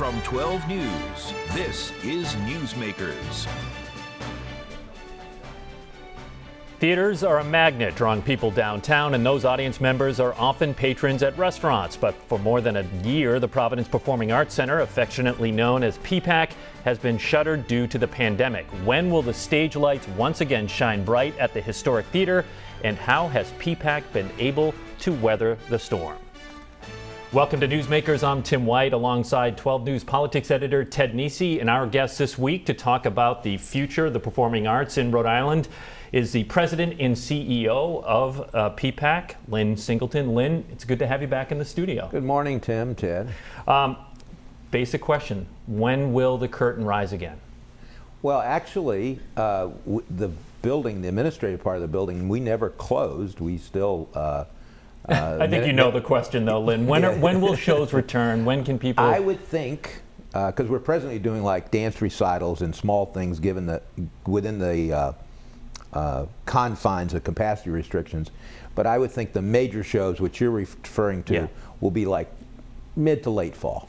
From 12 News, this is Newsmakers. Theaters are a magnet drawing people downtown, and those audience members are often patrons at restaurants. But for more than a year, the Providence Performing Arts Center, affectionately known as PPAC, has been shuttered due to the pandemic. When will the stage lights once again shine bright at the historic theater? And how has PPAC been able to weather the storm? Welcome to Newsmakers. I'm Tim White alongside 12 News politics editor Ted Nesi, and our guest this week to talk about the future of the performing arts in Rhode Island is the president and CEO of PPAC, Lynn Singleton. Lynn, it's good to have you back in the studio. Good morning, Tim, Ted. Basic question, when will the curtain rise again? Well, actually, the building, the administrative part of the building, we never closed. We still... I think you know the question, though, Lynn. When will shows return? When can people... I would think, because we're presently doing like dance recitals and small things within the confines of capacity restrictions, but I would think the major shows, which you're referring to, will be like mid to late fall.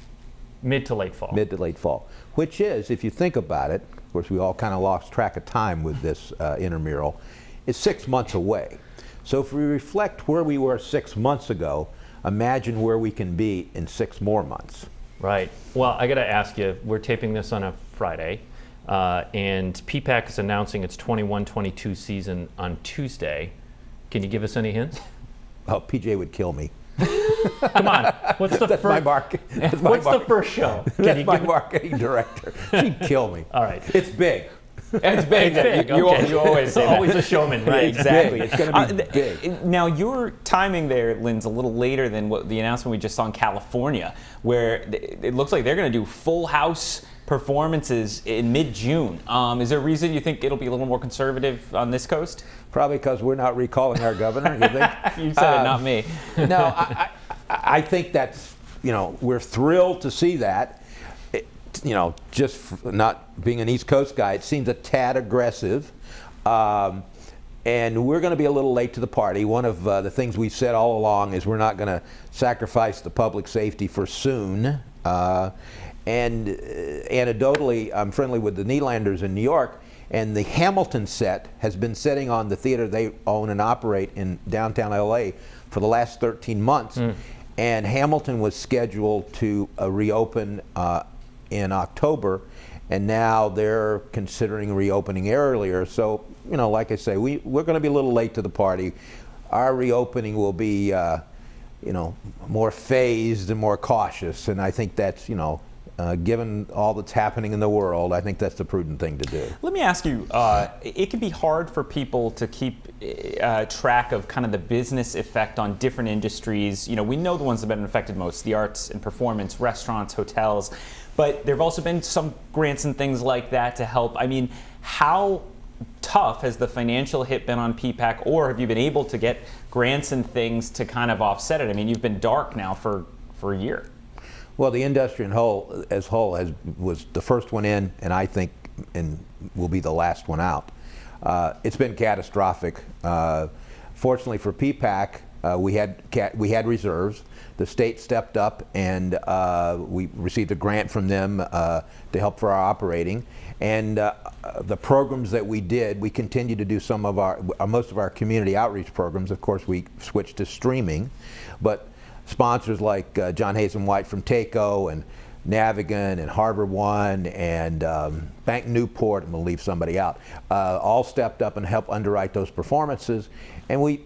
Mid to late fall. Mid to late fall, which is, if you think about it, of course we all kind of lost track of time with this intramural, is 6 months away. So if we reflect where we were 6 months ago, imagine where we can be in 6 more months. Right. Well, I got to ask you, we're taping this on a Friday, and PPAC is announcing its 21-22 season on Tuesday. Can you give us any hints? Oh, PJ would kill me. Come on. What's the That's first? my market. What's the first show? That's my marketing director. She'd kill me. All right. It's big. It's big. It's big. You always say that. Always a showman, right? Exactly. It's going to be big. Now, your timing there, Lynn's, a little later than what the announcement we just saw in California, where it looks like they're going to do full house performances in mid-June. Is there a reason you think it'll be a little more conservative on this coast? Probably because we're not recalling our governor, you think? You said it, not me. No, I think that's, we're thrilled to see that. Just not being an East Coast guy, it seems a tad aggressive. And we're going to be a little late to the party. One of the things we've said all along is we're not going to sacrifice the public safety for soon. And anecdotally, I'm friendly with the Nylanders in New York, and the Hamilton set has been sitting on the theater they own and operate in downtown LA for the last 13 months. And Hamilton was scheduled to reopen in October, and now they're considering reopening earlier. So, like I say, we're going to be a little late to the party. Our reopening will be, more phased and more cautious, and I think that's, given all that's happening in the world, I think that's the prudent thing to do. Let me ask you, it can be hard for people to keep track of kind of the business effect on different industries. We know the ones that have been affected most, the arts and performance, restaurants, hotels, but there have also been some grants and things like that to help. I mean, how tough has the financial hit been on PPAC, or have you been able to get grants and things to kind of offset it? I mean, you've been dark now for a year. Well, the industry as whole was the first one in, and I think will be the last one out. It's been catastrophic. Fortunately for PPAC, we had reserves. The state stepped up, and we received a grant from them to help for our operating. And the programs that we did, we continue to do most of our community outreach programs. Of course, we switched to streaming, but sponsors like John Hazen White from TACO and Navigan and Harvard One and Bank Newport, and we'll leave somebody out, all stepped up and helped underwrite those performances. And we,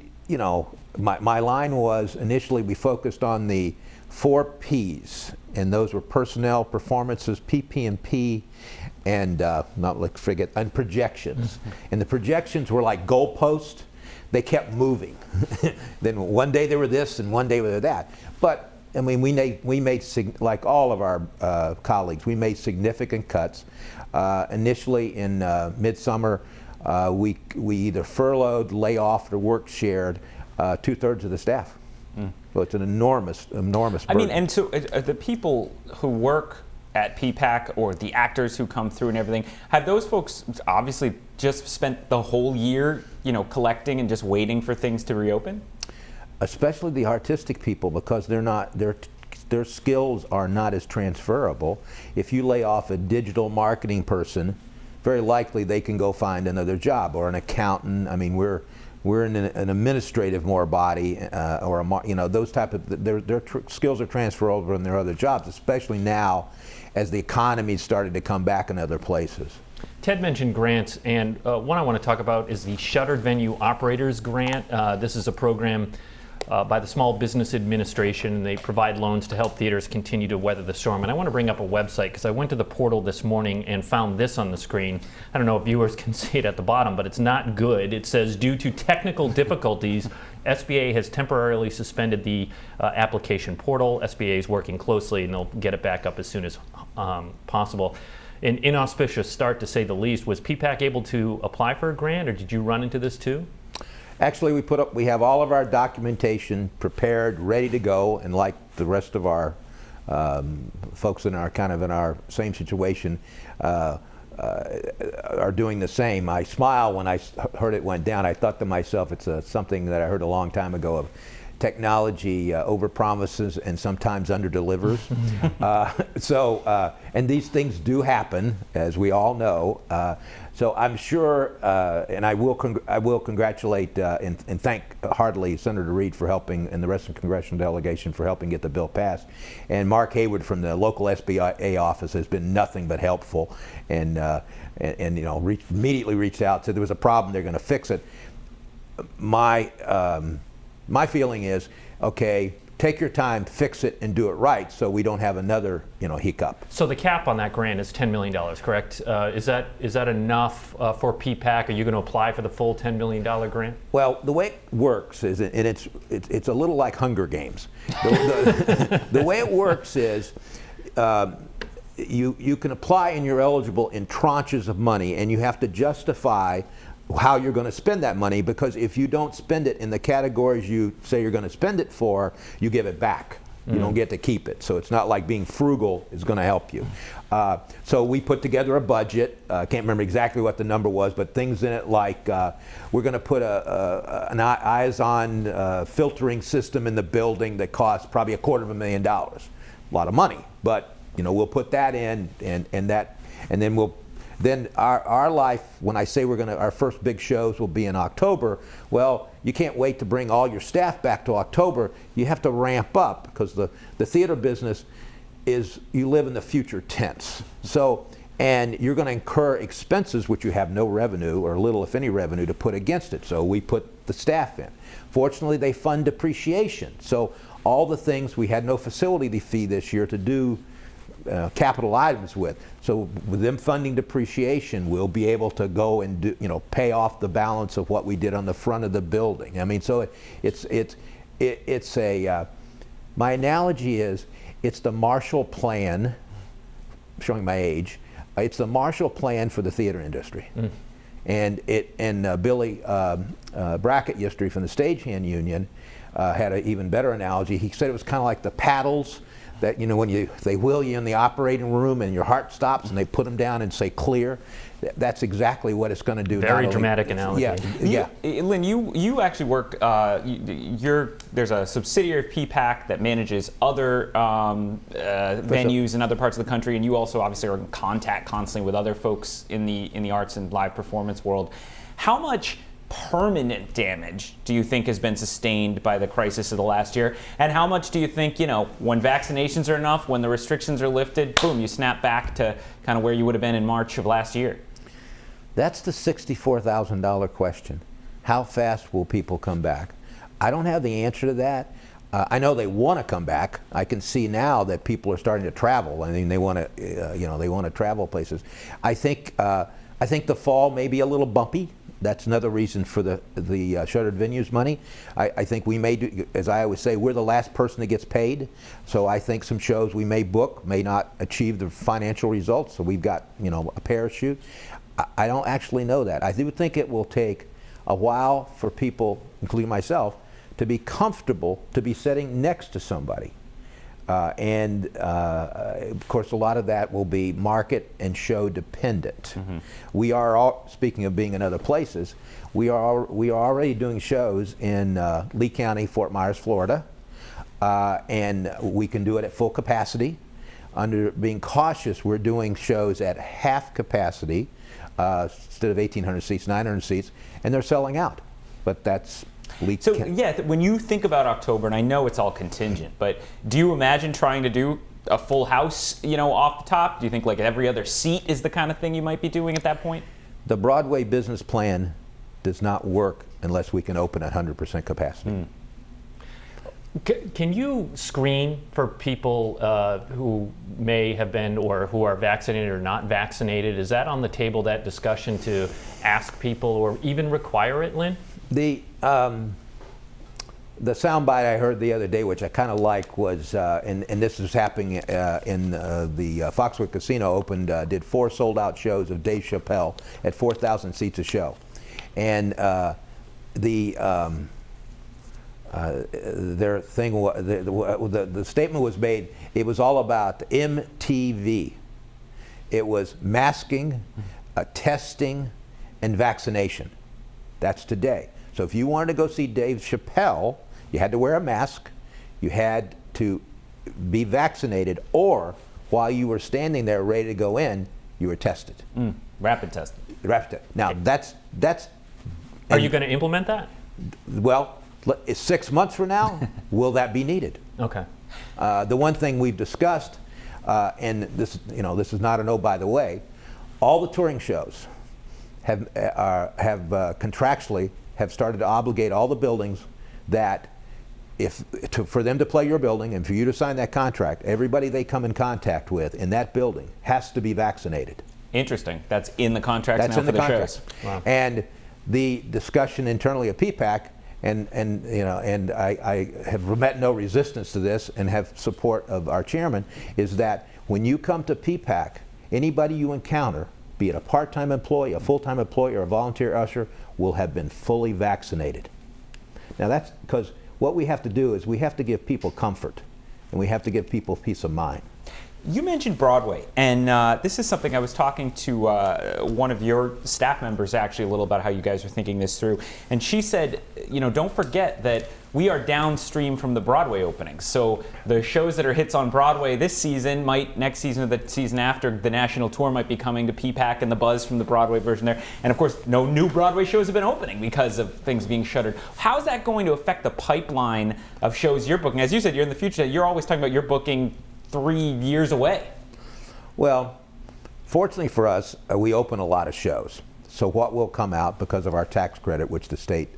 my line was initially we focused on the 4 P's, and those were personnel, performances, PP&P, and and projections. And the projections were like goalposts. They kept moving. Then one day they were this, and one day they were that. But I mean, we made like all of our colleagues, we made significant cuts. Initially in midsummer, we either furloughed, lay off, or work shared 2/3 of the staff. So it's an enormous burden. I mean, and so the people who work at PPAC, or the actors who come through and everything, have those folks obviously just spent the whole year, collecting and just waiting for things to reopen? Especially the artistic people, because they're their skills are not as transferable. If you lay off a digital marketing person, very likely they can go find another job, or an accountant. I mean, we're in an administrative more body, or those type of their skills are transferable in their other jobs, especially now as the economy started to come back in other places. Ted mentioned grants, and one I want to talk about is the Shuttered Venue Operators Grant. This is a program by the Small Business Administration, and they provide loans to help theaters continue to weather the storm. And I want to bring up a website because I went to the portal this morning and found this on the screen. I don't know if viewers can see it at the bottom, but it's not good. It says, due to technical difficulties, SBA has temporarily suspended the application portal. SBA is working closely, and they'll get it back up as soon as possible. An inauspicious start, to say the least. Was PPAC able to apply for a grant, or did you run into this too? Actually, we have all of our documentation prepared, ready to go, and like the rest of our folks in our same situation are doing the same. I smile when I heard it went down. I thought to myself, it's something that I heard a long time ago of technology overpromises and sometimes underdelivers. And these things do happen, as we all know. So I'm sure, and I will congratulate and thank heartily Senator Reid for helping, and the rest of the congressional delegation for helping get the bill passed. And Mark Hayward from the local SBA office has been nothing but helpful, and immediately reached out, said there was a problem, they're going to fix it. My feeling is, okay, take your time, fix it, and do it right, so we don't have another, hiccup. So the cap on that grant is $10 million, correct? Is that enough for PPAC? Are you going to apply for the full $10 million grant? Well, the way it works is, and it's a little like Hunger Games. The way it works is, you can apply and you're eligible in tranches of money, and you have to justify how you're going to spend that money, because if you don't spend it in the categories you say you're going to spend it for, you give it back. You don't get to keep it. So it's not like being frugal is going to help you. So we put together a budget. I can't remember exactly what the number was, but things in it like we're going to put an eyes-on filtering system in the building that costs probably $250,000. A lot of money, but we'll put that in, and then then our life, when I say our first big shows will be in October, well, you can't wait to bring all your staff back to October. You have to ramp up, because the theater business is, you live in the future tense. So, and you're going to incur expenses which you have no revenue, or little if any revenue, to put against it. So we put the staff in. Fortunately, they fund depreciation. So all the things, we had no facility fee this year to do capital items with. So with them funding depreciation, we'll be able to go and do, pay off the balance of what we did on the front of the building. I mean, so it's my analogy is, it's the Marshall Plan, showing my age, it's the Marshall Plan for the theater industry. And Billy Brackett yesterday from the Stagehand Union had an even better analogy. He said it was kind of like the paddles that, when they wheel you in the operating room and your heart stops and they put them down and say clear. That's exactly what it's going to do. Very dramatic analogy. Yeah. Lynn, you actually work, there's a subsidiary of PPAC that manages other venues in other parts of the country, and you also obviously are in contact constantly with other folks in the arts and live performance world. How much permanent damage do you think has been sustained by the crisis of the last year? And how much do you think, when vaccinations are enough, when the restrictions are lifted, boom, you snap back to kind of where you would have been in March of last year? That's the $64,000 question. How fast will people come back? I don't have the answer to that. I know they want to come back. I can see now that people are starting to travel. I mean, they want to, they want to travel places. I think the fall may be a little bumpy. That's another reason for the Shuttered Venues money. I think we may do, as I always say, we're the last person that gets paid. So I think some shows we may book may not achieve the financial results. So we've got, a parachute. I don't actually know that. I do think it will take a while for people, including myself, to be comfortable to be sitting next to somebody. Of course, a lot of that will be market and show dependent. We are all, speaking of being in other places, we are already doing shows in Lee County, Fort Myers, Florida. and we can do it at full capacity. Under being cautious, we're doing shows at half capacity instead of 1,800 seats, 900 seats, and they're selling out. But that's So yeah, when you think about October, and I know it's all contingent, but do you imagine trying to do a full house, off the top? Do you think like every other seat is the kind of thing you might be doing at that point? The Broadway business plan does not work unless we can open at 100% capacity. Can you screen for people who may have been or who are vaccinated or not vaccinated? Is that on the table, that discussion, to ask people or even require it, Lynn? The soundbite I heard the other day, which I kind of like, was, and this is happening in the Foxwood Casino, did 4 sold-out shows of Dave Chappelle at 4,000 seats a show. And their thing, the statement was made, it was all about MTV. It was masking, testing, and vaccination. That's today. So if you wanted to go see Dave Chappelle, you had to wear a mask, you had to be vaccinated, or while you were standing there ready to go in, you were tested. Rapid testing. Rapid test. Now that's. Are you going to implement that? Well, 6 months from now, will that be needed? Okay. The one thing we've discussed, and this is not an oh by the way, all the touring shows have contractually have started to obligate all the buildings that for them to play your building and for you to sign that contract, everybody they come in contact with in that building has to be vaccinated. Interesting. That's in the contracts now for the shows. Wow. And the discussion internally at PPAC, and I have met no resistance to this and have support of our chairman, is that when you come to PPAC, anybody you encounter, be it a part-time employee, a full-time employee, or a volunteer usher, will have been fully vaccinated. Now that's because what we have to do is we have to give people comfort, and we have to give people peace of mind. You mentioned Broadway, and this is something I was talking to one of your staff members actually a little about how you guys are thinking this through, and she said, don't forget that we are downstream from the Broadway openings. So the shows that are hits on Broadway this season might next season or the season after, the national tour might be coming to PPAC and the buzz from the Broadway version there. And of course, no new Broadway shows have been opening because of things being shuttered. How is that going to affect the pipeline of shows you're booking? As you said, you're in the future. You're always talking about you're booking 3 years away. Well, fortunately for us, we open a lot of shows. So what will come out because of our tax credit, which the state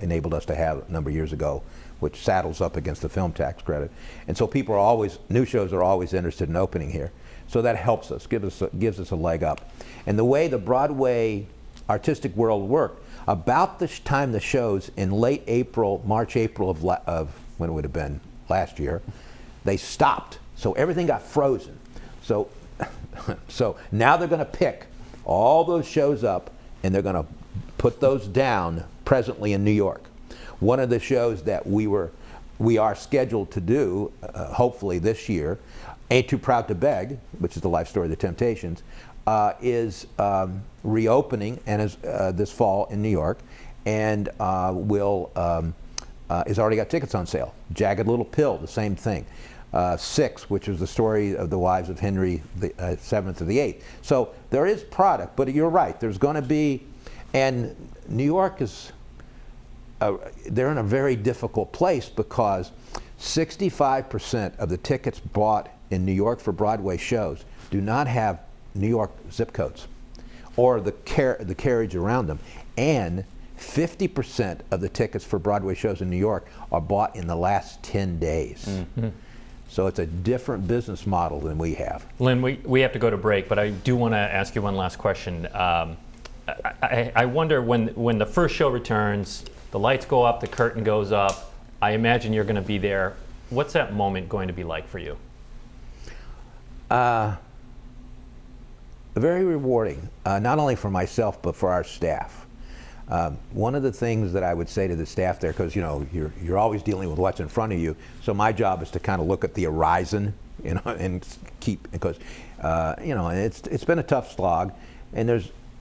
enabled us to have a number of years ago, which saddles up against the film tax credit. And so people are always, new shows are always interested in opening here. So that helps us, gives us a leg up. And the way the Broadway artistic world worked, about the time the shows in late April, March, April of when it would have been last year, they stopped. So everything got frozen. So now they're going to pick all those shows up and they're going to put those down presently in New York. One of the shows that we are scheduled to do, hopefully this year, Ain't Too Proud to Beg, which is the life story of the Temptations, is reopening and is this fall in New York, and has already got tickets on sale. Jagged Little Pill, the same thing. Six, which is the story of the wives of Henry the VII to the VIII. So there is product, but you're right. There's going to be, and New York is, they're in a very difficult place because 65% of the tickets bought in New York for Broadway shows do not have New York zip codes or the carriage around them, and 50% of the tickets for Broadway shows in New York are bought in the last 10 days. Mm-hmm. So it's a different business model than we have. Lynn, we have to go to break, but I do want to ask you one last question. I wonder when the first show returns, the lights go up, the curtain goes up, I imagine you're going to be there. What's that moment going to be like for you? Very rewarding, not only for myself, but for our staff. One of the things that I would say to the staff there, because you're always dealing with what's in front of you, so my job is to kind of look at the horizon, and keep, because it's been a tough slog, and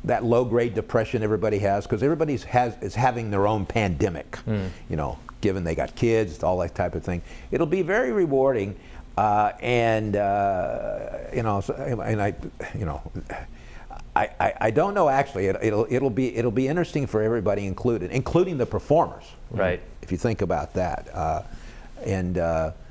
that low-grade depression everybody has, because everybody is having their own pandemic, you know, given they got kids, all that type of thing. It'll be very rewarding, and you know, I don't know actually. It'll be interesting for everybody including the performers. Right. If you think about that,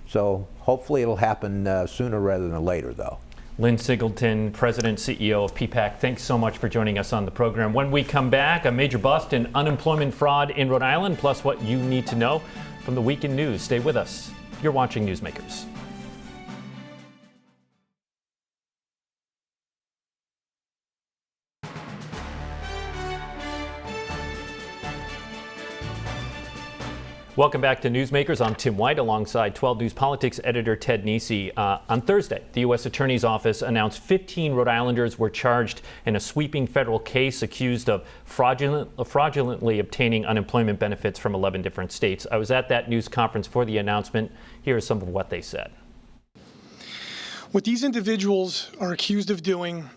so hopefully it'll happen sooner rather than later, though. Lynn Singleton, President, CEO of PPAC, thanks so much for joining us on the program. When we come back, a major bust in unemployment fraud in Rhode Island, plus what you need to know from the weekend news. Stay with us. You're watching Newsmakers. Welcome back to Newsmakers. I'm Tim White alongside 12 News Politics editor Ted Nesi. On Thursday, the U.S. Attorney's Office announced 15 Rhode Islanders were charged in a sweeping federal case accused of fraudulently obtaining unemployment benefits from 11 different states. I was at that news conference for the announcement. Here is some of what they said. What these individuals are accused of doing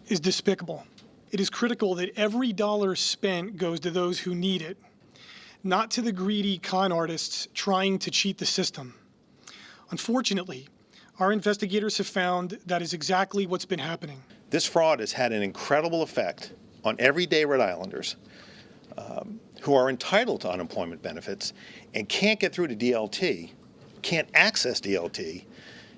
is despicable. It is critical that every dollar spent goes to those who need it, not to the greedy con artists trying to cheat the system. Unfortunately, our investigators have found that is exactly what's been happening. This fraud has had an incredible effect on everyday Rhode Islanders who are entitled to unemployment benefits and can't get through to DLT, can't access DLT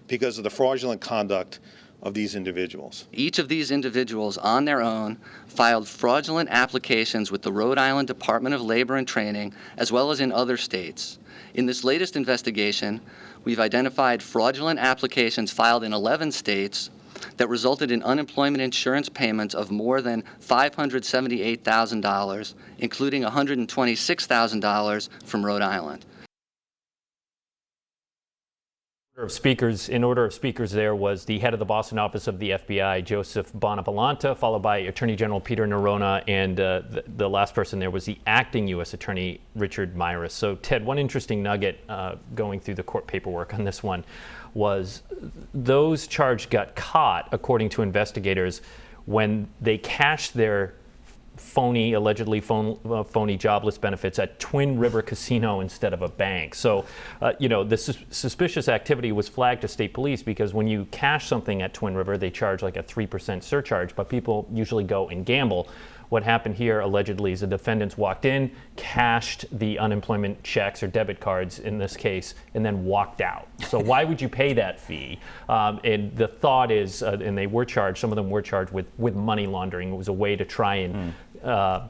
because of the fraudulent conduct of these individuals. Each of these individuals on their own filed fraudulent applications with the Rhode Island Department of Labor and Training, as well as in other states. In this latest investigation, we've identified fraudulent applications filed in 11 states that resulted in unemployment insurance payments of more than $578,000, including $126,000 from Rhode Island. In order of speakers there was the head of the Boston office of the FBI, Joseph Bonavolanta, followed by Attorney General Peter Nerona, and the last person there was the acting U.S. Attorney, Richard Myris. So, Ted, one interesting nugget going through the court paperwork on this one was those charged got caught, according to investigators, when they cashed their allegedly phony jobless benefits at Twin River Casino instead of a bank. So, the suspicious activity was flagged to state police because when you cash something at Twin River, they charge like a 3% surcharge, but people usually go and gamble. What happened here allegedly is the defendants walked in, cashed the unemployment checks or debit cards in this case, and then walked out. So why would you pay that fee? And the thought is, and they were charged, some of them were charged with money laundering. It was a way to try and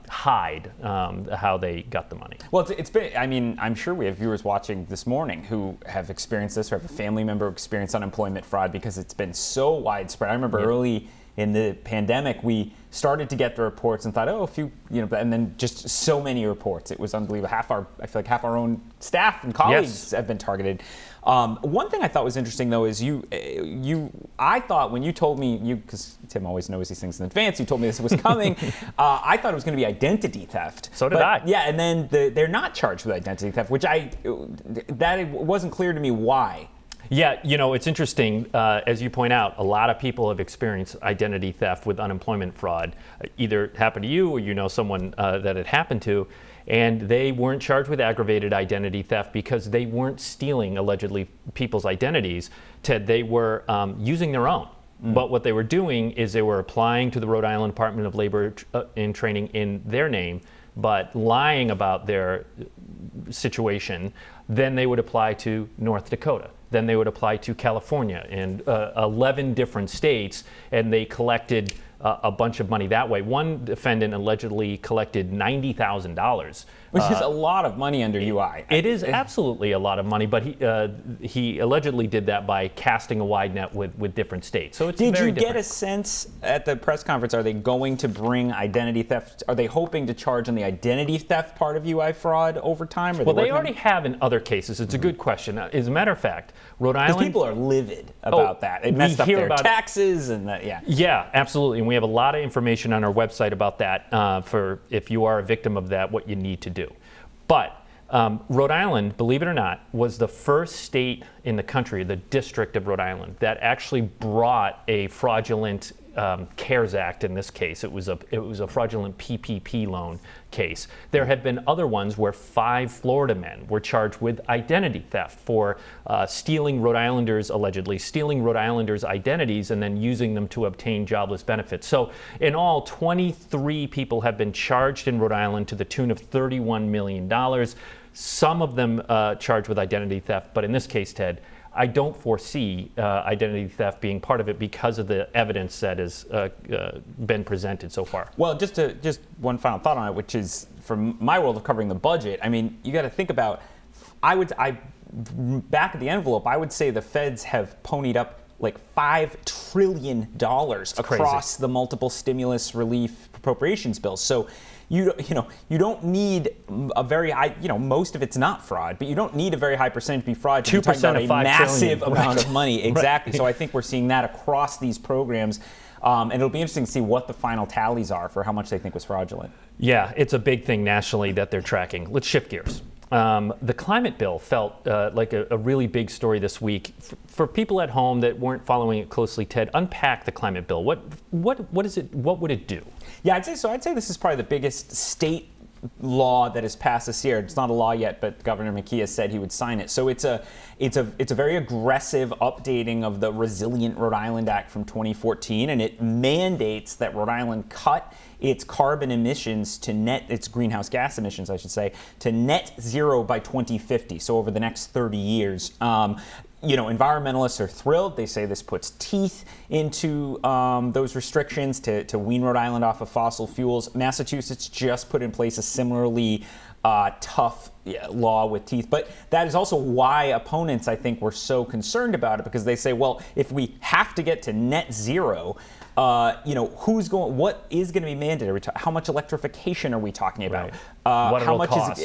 hide how they got the money. Well, it's been, I mean, I'm sure we have viewers watching this morning who have experienced this or have a family member who experienced unemployment fraud because it's been so widespread. I remember early in the pandemic, we started to get the reports and thought, oh, a few, and then just so many reports. It was unbelievable. I feel like half our own staff and colleagues have been targeted. One thing I thought was interesting, though, is I thought when you told me, because Tim always knows these things in advance, you told me this was coming, I thought it was going to be identity theft. So did I. Yeah, and then they're not charged with identity theft, which that wasn't clear to me why. Yeah, it's interesting. As you point out, a lot of people have experienced identity theft with unemployment fraud. Either it happened to you or someone that it happened to, and they weren't charged with aggravated identity theft because they weren't stealing, allegedly, people's identities. Ted, they were using their own. But what they were doing is they were applying to the Rhode Island Department of Labor and Training in their name, but lying about their situation. Then they would apply to North Dakota. Then they would apply to California and 11 different states, and they collected a bunch of money that way. One defendant allegedly collected $90,000. Which is a lot of money under UI. It is absolutely a lot of money, but he allegedly did that by casting a wide net with different states. So it's Did very you different. get a sense at the press conference, are they going to bring identity theft? Are they hoping to charge on the identity theft part of UI fraud over time? Well, they already have in other cases. It's a good question. As a matter of fact, Rhode Island... People are livid about that. It messed up their taxes and that, yeah. Yeah, absolutely. And we have a lot of information on our website about that for if you are a victim of that, what you need to do. But Rhode Island, believe it or not, was the first state in the country, the District of Rhode Island, that actually brought a fraudulent CARES Act in this case. It was a fraudulent PPP loan case. There have been other ones where 5 Florida men were charged with identity theft for allegedly stealing Rhode Islanders' identities and then using them to obtain jobless benefits. So in all, 23 people have been charged in Rhode Island to the tune of $31 million. Some of them charged with identity theft, but in this case, Ted, I don't foresee identity theft being part of it because of the evidence that has been presented so far. Well, just one final thought on it, which is from my world of covering the budget. I mean, you got to think about. Back at the envelope, I would say the feds have ponied up like $5 trillion across the multiple stimulus relief appropriations bills. So. You don't need a very high, most of it's not fraud, but you don't need a very high percentage to be fraud to be talking about a massive amount of money. Exactly. Right. So I think we're seeing that across these programs. And it'll be interesting to see what the final tallies are for how much they think was fraudulent. Yeah, it's a big thing nationally that they're tracking. Let's shift gears. The climate bill felt like a really big story this week. For people at home that weren't following it closely, Ted, unpack the climate bill. What is it? What would it do? Yeah, I'd say this is probably the biggest state law that has passed this year. It's not a law yet, but Governor McKee has said he would sign it. So it's a very aggressive updating of the Resilient Rhode Island Act from 2014, and it mandates that Rhode Island cut its carbon emissions its greenhouse gas emissions, I should say, to net zero by 2050. So over the next 30 years. Environmentalists are thrilled. They say this puts teeth into those restrictions to wean Rhode Island off of fossil fuels. Massachusetts just put in place a similarly tough law with teeth. But that is also why opponents, I think, were so concerned about it, because they say, well, if we have to get to net zero, what is going to be mandated? How much electrification are we talking about? Right.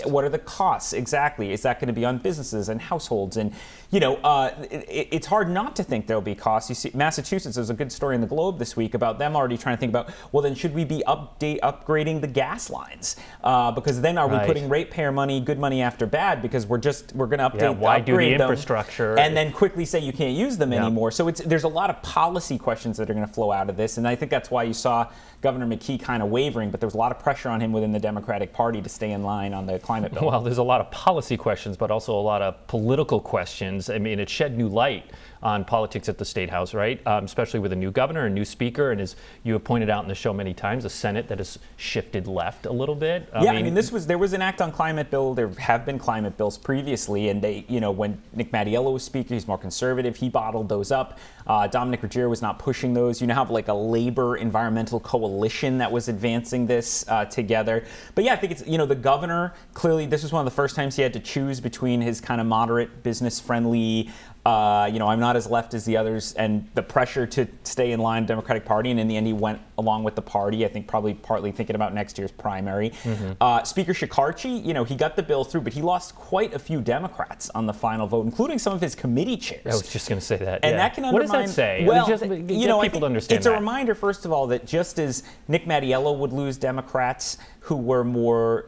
What are the costs? Exactly. Is that going to be on businesses and households? And, it's hard not to think there'll be costs. You see, Massachusetts, there's a good story in the Globe this week about them already trying to think about, well, then should we be upgrading the gas lines? Because then are we putting ratepayer money, good money after bad, because we're going to update, why do the them, infrastructure and then quickly say you can't use them anymore. So there's a lot of policy questions that are going to flow out of this, and I think that's why you saw Governor McKee kind of wavering, but there was a lot of pressure on him within the Democratic Party to stay in line on the climate bill. Well, there's a lot of policy questions, but also a lot of political questions. I mean, it shed new light on politics at the State House, right? Especially with a new governor, a new speaker, and as you have pointed out in the show many times, a Senate that has shifted left a little bit. There was an act on climate bill. There have been climate bills previously, and they, when Nick Mattiello was speaker, he's more conservative. He bottled those up. Dominic Ruggiero was not pushing those. You now have like a labor environmental coalition that was advancing this together. But yeah, I think it's, the governor, clearly this was one of the first times he had to choose between his kind of moderate, business-friendly, I'm not as left as the others, and the pressure to stay in line Democratic Party, and in the end he went along with the party, I think probably partly thinking about next year's primary. Mm-hmm. Speaker Shekarchi, he got the bill through, but he lost quite a few Democrats on the final vote, including some of his committee chairs. I was just going to say that. And that can undermine... What does that say? Well, people to understand it's a reminder, first of all, that just as Nick Mattiello would lose Democrats who were more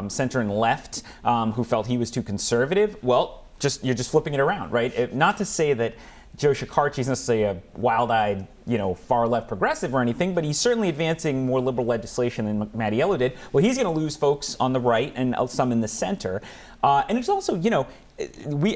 center and left, who felt he was too conservative, well, you're just flipping it around, right? Not to say that Joe Shekarchi is necessarily a wild-eyed, far-left progressive or anything, but he's certainly advancing more liberal legislation than Mattiello did. Well, he's going to lose folks on the right and some in the center. And it's also,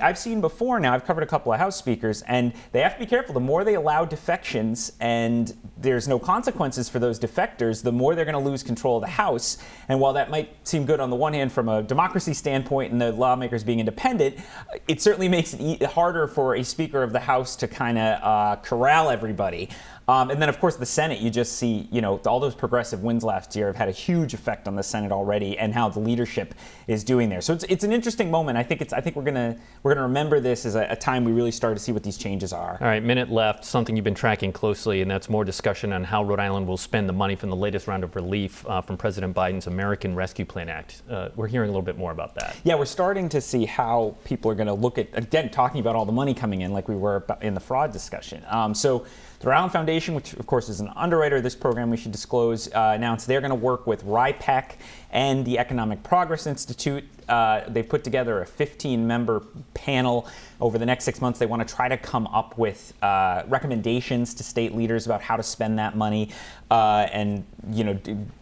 I've seen before now, I've covered a couple of House speakers, and they have to be careful. The more they allow defections and there's no consequences for those defectors, the more they're going to lose control of the House. And while that might seem good on the one hand from a democracy standpoint and the lawmakers being independent, it certainly makes it harder for a Speaker of the House to kind of corral everybody. And then, of course, the Senate, you just see, all those progressive wins last year have had a huge effect on the Senate already and how the leadership is doing there. So it's an interesting moment. I think we're gonna remember this as a time we really start to see what these changes are. All right, minute left. Something you've been tracking closely, and that's more discussion on how Rhode Island will spend the money from the latest round of relief from President Biden's American Rescue Plan Act. We're hearing a little bit more about that. Yeah, we're starting to see how people are going to look at, again, talking about all the money coming in like we were in the fraud discussion. So the Rhode Island Foundation, which of course is an underwriter of this program, we should disclose, announced they're going to work with RIPEC and the Economic Progress Institute. they've put together a 15-member panel. Over the next 6 months, they want to try to come up with recommendations to state leaders about how to spend that money, and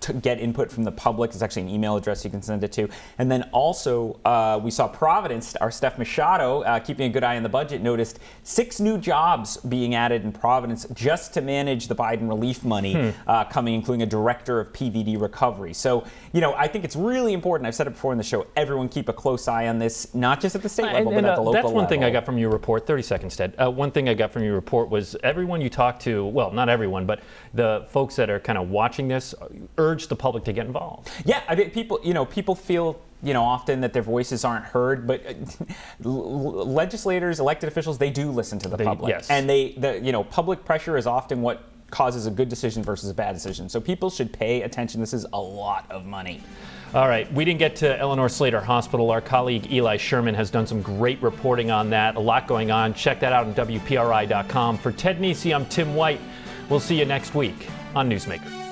to get input from the public. There's actually an email address you can send it to. And then also, we saw Providence, our Steph Machado, keeping a good eye on the budget, noticed 6 new jobs being added in Providence just to manage the Biden relief money coming, including a director of PVD recovery. So, I think it's really important. I've said it before in the show. Everyone keep a close eye on this, not just at the state level, but at the local level. That's one thing I got from your report. 30 seconds, Ted. One thing I got from your report was everyone you talked to, well, not everyone, but the folks that are kind of watching this urge the public to get involved. Yeah, I mean, people feel often that their voices aren't heard, but legislators, elected officials, they do listen to the public. Yes. And public pressure is often what causes a good decision versus a bad decision. So people should pay attention. This is a lot of money. All right, we didn't get to Eleanor Slater Hospital. Our colleague Eli Sherman has done some great reporting on that. A lot going on. Check that out on WPRI.com. For Ted Nesi, I'm Tim White. We'll see you next week on Newsmakers.